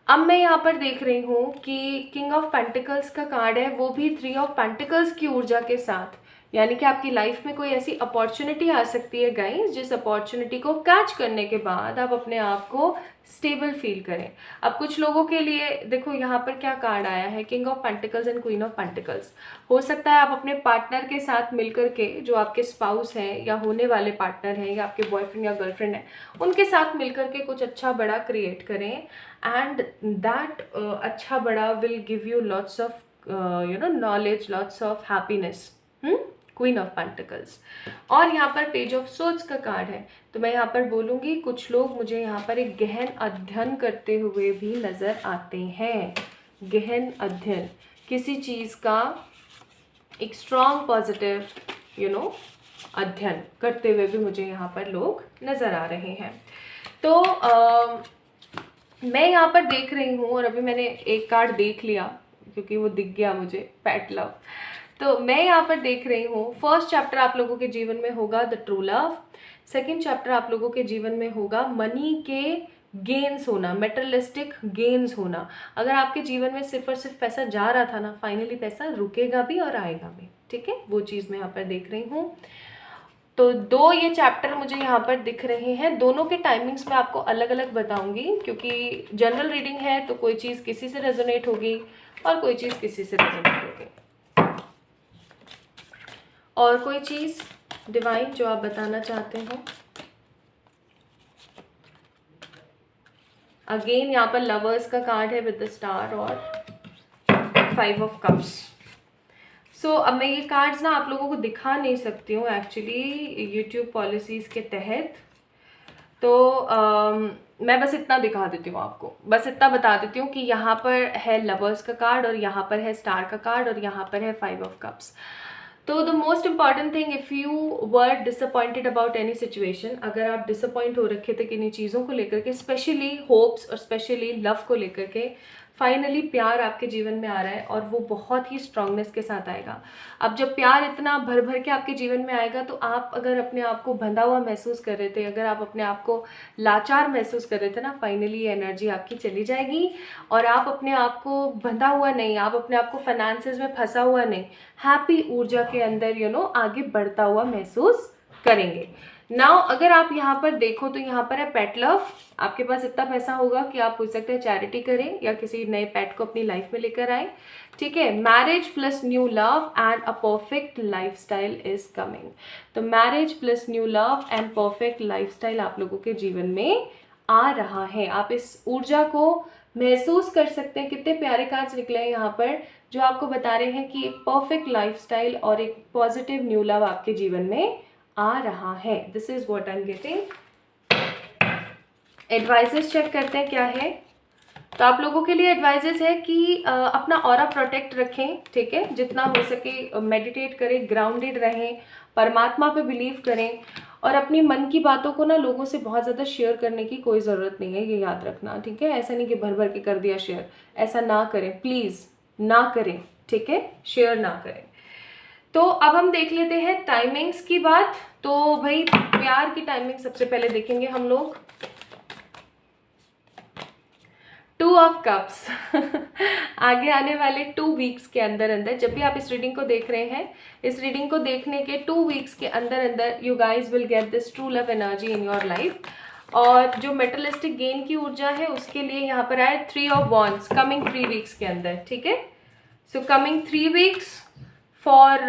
अब मैं यहाँ पर देख रही हूँ कि किंग ऑफ पेंटिकल्स का कार्ड है, वो भी थ्री ऑफ पेंटिकल्स की ऊर्जा के साथ, यानी कि आपकी लाइफ में कोई ऐसी अपॉर्चुनिटी आ सकती है गाइस, जिस अपॉर्चुनिटी को कैच करने के बाद आप अपने आप को स्टेबल फील करें। अब कुछ लोगों के लिए देखो यहाँ पर क्या कार्ड आया है, king of pentacles and queen of pentacles. हो सकता है आप अपने पार्टनर के साथ मिलकर के, जो आपके स्पाउस हैं या होने वाले पार्टनर हैं या आपके बॉयफ्रेंड या गर्लफ्रेंड हैं, उनके साथ मिलकर के कुछ अच्छा बड़ा क्रिएट करें, एंड दैट अच्छा बड़ा will give you lots of knowledge, lots of happiness. Queen of pentacles. और यहाँ पर पेज ऑफ सोर्ड्स का कार्ड है, तो मैं यहाँ पर बोलूँगी कुछ लोग मुझे यहाँ पर एक गहन अध्ययन करते हुए भी नज़र आते हैं। गहन अध्ययन, किसी चीज़ का एक स्ट्रॉन्ग पॉजिटिव अध्ययन करते हुए भी मुझे यहाँ पर लोग नज़र आ रहे हैं। तो मैं यहाँ पर देख रही हूँ, और अभी मैंने एक कार्ड देख लिया क्योंकि वो दिख गया मुझे, पेट लव। तो मैं यहाँ पर देख रही हूँ, फर्स्ट चैप्टर आप लोगों के जीवन में होगा the true love, second chapter आप लोगों के जीवन में होगा मनी के गेन्स होना, मेटेरियलिस्टिक गेन्स होना। अगर आपके जीवन में सिर्फ और सिर्फ पैसा जा रहा था ना, फाइनली पैसा रुकेगा भी और आएगा भी, ठीक है, वो चीज़ मैं यहाँ पर देख रही हूँ। तो दो ये चैप्टर मुझे यहाँ पर दिख रहे हैं, दोनों के टाइमिंग्स मैं आपको अलग अलग बताऊंगी, क्योंकि जनरल रीडिंग है तो कोई चीज़ किसी से रेजोनेट होगी और कोई चीज़ किसी से रेजोनेट होगी, और कोई चीज़ डिवाइन जो आप बताना चाहते हो। अगेन यहाँ पर लवर्स का कार्ड है विद द स्टार और 5 ऑफ कप्स। सो अब मैं ये कार्ड्स ना आप लोगों को दिखा नहीं सकती हूँ एक्चुअली यूट्यूब पॉलिसीज़ के तहत, तो मैं बस इतना दिखा देती हूँ आपको, बस इतना बता देती हूँ कि यहाँ पर है लवर्स का कार्ड और यहाँ पर है स्टार का कार्ड और यहाँ पर है 5 ऑफ कप्स। तो the most important thing, if you were disappointed about any situation, अगर आप डिसअपॉइंट हो रखे थे किन्हीं चीज़ों को लेकर के, स्पेशली होप्स और स्पेशली लव को लेकर के, फाइनली प्यार आपके जीवन में आ रहा है और वो बहुत ही स्ट्रांगनेस के साथ आएगा। अब जब प्यार इतना भर भर के आपके जीवन में आएगा, तो आप अगर अपने आप को बंधा हुआ महसूस कर रहे थे, अगर आप अपने आप को लाचार महसूस कर रहे थे ना, फाइनली ये एनर्जी आपकी चली जाएगी और आप अपने आप को बंधा हुआ नहीं, आप अपने आप को फाइनेंसेस में फंसा हुआ नहीं, हैप्पी ऊर्जा के अंदर आगे बढ़ता हुआ महसूस करेंगे। नाउ अगर आप यहाँ पर देखो तो यहाँ पर है पेट लव। आपके पास इतना पैसा होगा कि आप हो सकते हैं चैरिटी करें या किसी नए पेट को अपनी लाइफ में लेकर आए, ठीक है। Marriage plus new love and a perfect lifestyle is coming. तो marriage plus new love and perfect lifestyle आप लोगों के जीवन में आ रहा है। आप इस ऊर्जा को महसूस कर सकते हैं। कितने प्यारे कार्ड्स निकले हैं यहाँ पर जो आपको बता रहे हैं कि एक परफेक्ट लाइफस्टाइल और एक पॉजिटिव न्यू लव आपके जीवन में आ रहा है। This is what I am getting. Advices check करते हैं क्या है। तो आप लोगों के लिए एडवाइजेस है कि अपना ऑरा प्रोटेक्ट रखें, ठीक है, जितना हो सके मेडिटेट करें, ग्राउंडेड रहें, परमात्मा पे बिलीव करें और अपनी मन की बातों को ना लोगों से बहुत ज़्यादा शेयर करने की कोई ज़रूरत नहीं है, ये याद रखना, ठीक है। ऐसा नहीं कि भर भर के कर दिया शेयर, ऐसा ना करें, प्लीज़ ना करें, ठीक है, शेयर ना करें। तो अब हम देख लेते हैं टाइमिंग्स की बात। तो भाई प्यार की टाइमिंग सबसे पहले देखेंगे हम लोग। 2 ऑफ कप्स आगे आने वाले 2 वीक्स के अंदर अंदर, जब भी आप इस रीडिंग को देख रहे हैं, इस रीडिंग को देखने के 2 वीक्स के अंदर अंदर you guys will get this true love energy in your life. और जो मेटलिस्टिक गेन की ऊर्जा है उसके लिए यहाँ पर आए 3 ऑफ वॉन्ड्स कमिंग 3 वीक्स के अंदर, ठीक है। So coming 3 weeks for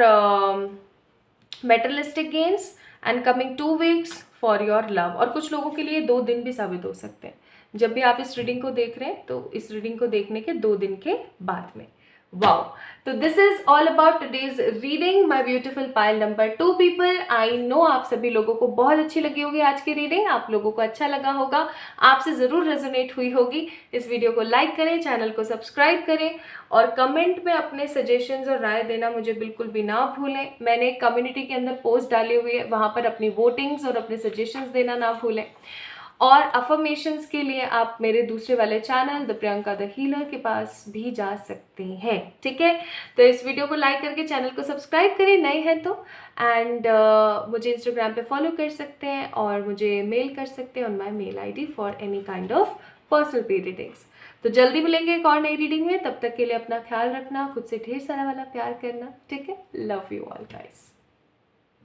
मेटलिस्टिक gains and coming 2 weeks for your love. और कुछ लोगों के लिए 2 दिन भी साबित हो सकते हैं। जब भी आप इस रीडिंग को देख रहे हैं तो इस रीडिंग को देखने के 2 दिन के बाद में, वाओ। तो this is all about today's reading my beautiful pile number 2 people. I know आप सभी लोगों को बहुत अच्छी लगी होगी आज की रीडिंग, आप लोगों को अच्छा लगा होगा, आपसे ज़रूर रेजोनेट हुई होगी। इस वीडियो को लाइक करें, चैनल को सब्सक्राइब करें और कमेंट में अपने सजेशंस और राय देना मुझे बिल्कुल भी ना भूलें। मैंने कम्युनिटी के अंदर पोस्ट डाली हुई है, वहाँ पर अपनी वोटिंग्स और अपने सजेशंस देना ना भूलें। और अफर्मेशंस के लिए आप मेरे दूसरे वाले channel the Priyanka the healer के पास भी जा सकते हैं, ठीक है। तो इस वीडियो को लाइक करके चैनल को सब्सक्राइब करें नए हैं तो, एंड मुझे इंस्टाग्राम पे फॉलो कर सकते हैं और मुझे मेल कर सकते हैं on my mail ID for any kind of personal pay readings. तो जल्दी मिलेंगे एक और नई रीडिंग में, तब तक के लिए अपना ख्याल रखना, खुद से ढेर सारा वाला प्यार करना, ठीक है। Love you all guys.